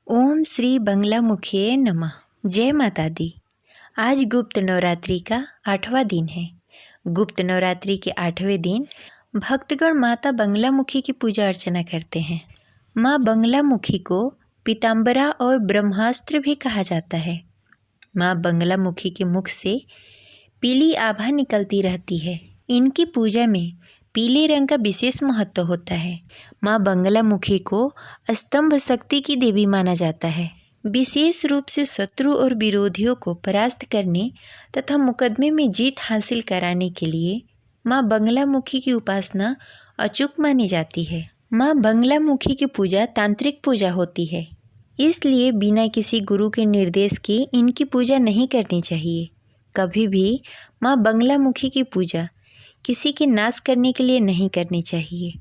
ओम श्री बंगलामुखिये नमः। जय माता दी। आज गुप्त नवरात्रि का 8वां दिन है। गुप्त नवरात्रि के 8वें दिन भक्तगण माता बंगलामुखी की पूजा अर्चना करते हैं। माँ बंगलामुखी को पीताम्बरा और ब्रह्मास्त्र भी कहा जाता है। माँ बंगलामुखी के मुख से पीली आभा निकलती रहती है। इनकी पूजा में पीले रंग का विशेष महत्व होता है। माँ बंगलामुखी को स्तंभ शक्ति की देवी माना जाता है। विशेष रूप से शत्रु और विरोधियों को परास्त करने तथा मुकदमे में जीत हासिल कराने के लिए माँ बंगलामुखी की उपासना अचूक मानी जाती है। माँ बंगलामुखी की पूजा तांत्रिक पूजा होती है, इसलिए बिना किसी गुरु के निर्देश के इनकी पूजा नहीं करनी चाहिए। कभी भी माँ बंगलामुखी की पूजा किसी के नाश करने के लिए नहीं करनी चाहिए।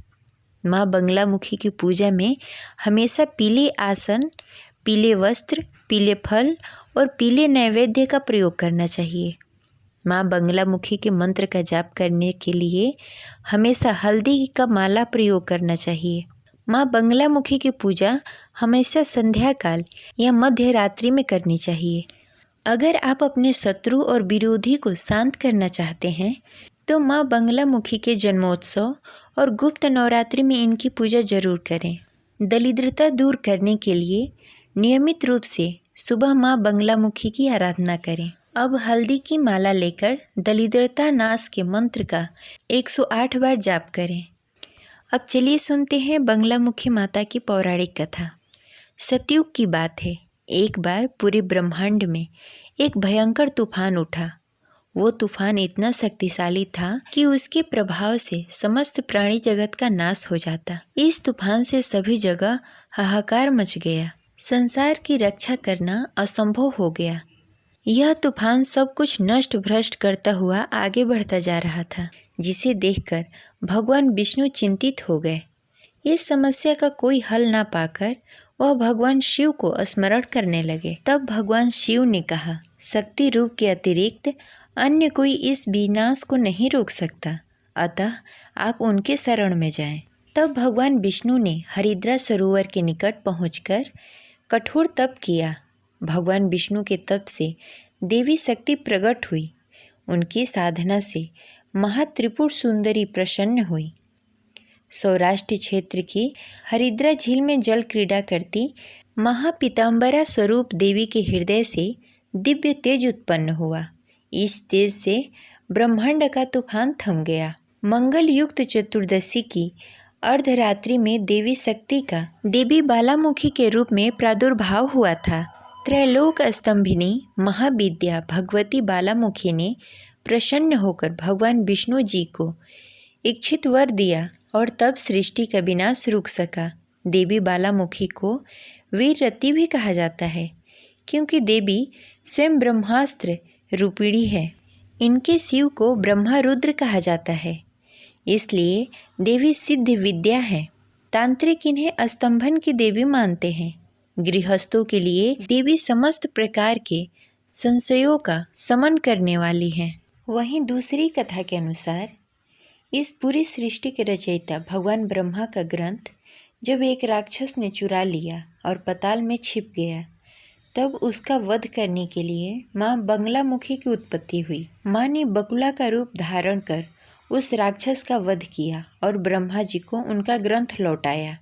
माँ बंगलामुखी की पूजा में हमेशा पीले आसन, पीले वस्त्र, पीले फल और पीले नैवेद्य का प्रयोग करना चाहिए। माँ बंगलामुखी के मंत्र का जाप करने के लिए हमेशा हल्दी का माला प्रयोग करना चाहिए। माँ बंगलामुखी की पूजा हमेशा संध्या काल या मध्य रात्रि में करनी चाहिए। अगर आप अपने शत्रु और विरोधी को शांत करना चाहते हैं तो माँ बंगलामुखी के जन्मोत्सव और गुप्त नवरात्रि में इनकी पूजा जरूर करें। दरिद्रता दूर करने के लिए नियमित रूप से सुबह माँ बंगलामुखी की आराधना करें। अब हल्दी की माला लेकर दरिद्रता नाश के मंत्र का 108 बार जाप करें। अब चलिए सुनते हैं बंगलामुखी माता की पौराणिक कथा। सतयुग की बात है। एक बार पूरे ब्रह्मांड में एक भयंकर तूफान उठा। वो तूफान इतना शक्तिशाली था कि उसके प्रभाव से समस्त प्राणी जगत का नाश हो जाता। इस तूफान से सभी जगह हाहाकार मच गया। संसार की रक्षा करना असंभव हो गया। यह तूफान सब कुछ नष्ट भ्रष्ट करता हुआ आगे बढ़ता जा रहा था, जिसे देखकर भगवान विष्णु चिंतित हो गए। इस समस्या का कोई हल ना पाकर वह भगवान शिव को स्मरण करने लगे। तब भगवान शिव ने कहा, शक्ति रूप के अतिरिक्त अन्य कोई इस विनाश को नहीं रोक सकता, अतः आप उनके शरण में जाएं। तब भगवान विष्णु ने हरिद्रा सरोवर के निकट पहुंचकर कठोर तप किया। भगवान विष्णु के तप से देवी शक्ति प्रकट हुई। उनकी साधना से महात्रिपुर सुंदरी प्रसन्न हुई। सौराष्ट्र क्षेत्र की हरिद्रा झील में जल क्रीड़ा करती महापीताम्बरा स्वरूप देवी के हृदय से दिव्य तेज उत्पन्न हुआ। इस तेज से ब्रह्मांड का तूफान थम गया। मंगल युक्त चतुर्दशी की अर्धरात्रि में देवी शक्ति का देवी बालामुखी के रूप में प्रादुर्भाव हुआ था। त्रैलोक स्तंभिनी महाविद्या भगवती बालामुखी ने प्रसन्न होकर भगवान विष्णु जी को इच्छित वर दिया और तब सृष्टि का विनाश रुक सका। देवी बालामुखी को वीररती भी कहा जाता है, क्योंकि देवी स्वयं ब्रह्मास्त्र रूपिणी है। इनके शिव को ब्रह्मा रुद्र कहा जाता है, इसलिए देवी सिद्ध विद्या है। तांत्रिक इन्हें स्तंभन की देवी मानते हैं। गृहस्थों के लिए देवी समस्त प्रकार के संशयों का शमन करने वाली है। वहीं दूसरी कथा के अनुसार इस पूरी सृष्टि के रचयिता भगवान ब्रह्मा का ग्रंथ जब एक राक्षस ने चुरा लिया और पाताल में छिप गया, तब उसका वध करने के लिए माँ बंगलामुखी की उत्पत्ति हुई। माँ ने बकुला का रूप धारण कर उस राक्षस का वध किया और ब्रह्मा जी को उनका ग्रंथ लौटाया।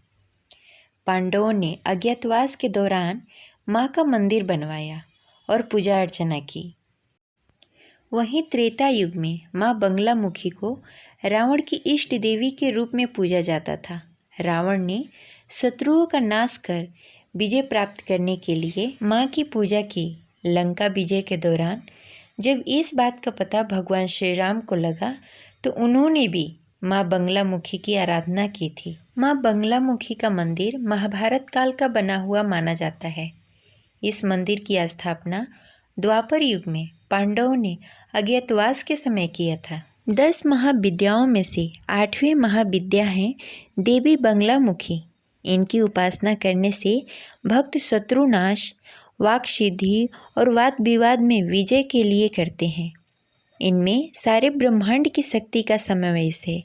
पांडवों ने अज्ञातवास के दौरान माँ का मंदिर बनवाया और पूजा अर्चना की। वहीं त्रेता युग में माँ बंगलामुखी को रावण की इष्ट देवी के रूप में पूजा जाता था। रावण ने शत्रुओं का नाश कर विजय प्राप्त करने के लिए माँ की पूजा की। लंका विजय के दौरान जब इस बात का पता भगवान श्री राम को लगा तो उन्होंने भी माँ बंगलामुखी की आराधना की थी। माँ बंगलामुखी का मंदिर महाभारत काल का बना हुआ माना जाता है। इस मंदिर की स्थापना द्वापर युग में पांडवों ने अज्ञातवास के समय किया था। 10 महाविद्याओं में से 8वीं महाविद्या है देवी बंगलामुखी। इनकी उपासना करने से भक्त शत्रुनाश, वाक सिद्धि और वाद विवाद में विजय के लिए करते हैं। इनमें सारे ब्रह्मांड की शक्ति का समावेश है।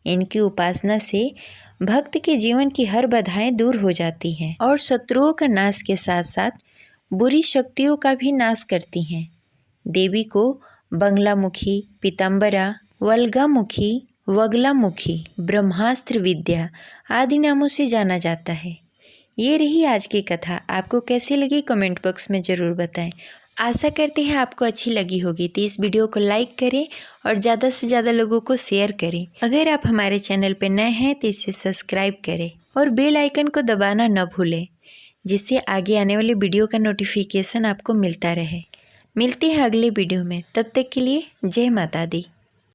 इनकी उपासना से भक्त के जीवन की हर बाधाएं दूर हो जाती हैं और शत्रुओं का नाश के साथ साथ बुरी शक्तियों का भी नाश करती हैं। देवी को बंगलामुखी, पीताम्बरा, वल्गामुखी, वगलामुखी, ब्रह्मास्त्र विद्या आदि नामों से जाना जाता है। ये रही आज की कथा। आपको कैसी लगी कमेंट बॉक्स में ज़रूर बताएं। आशा करते हैं आपको अच्छी लगी होगी, तो इस वीडियो को लाइक करें और ज़्यादा से ज़्यादा लोगों को शेयर करें। अगर आप हमारे चैनल पर नए हैं तो इसे सब्सक्राइब करें और बेल आइकन को दबाना न भूलें, जिससे आगे आने वाले वीडियो का नोटिफिकेशन आपको मिलता रहे। मिलते हैं अगले वीडियो में, तब तक के लिए जय माता दी।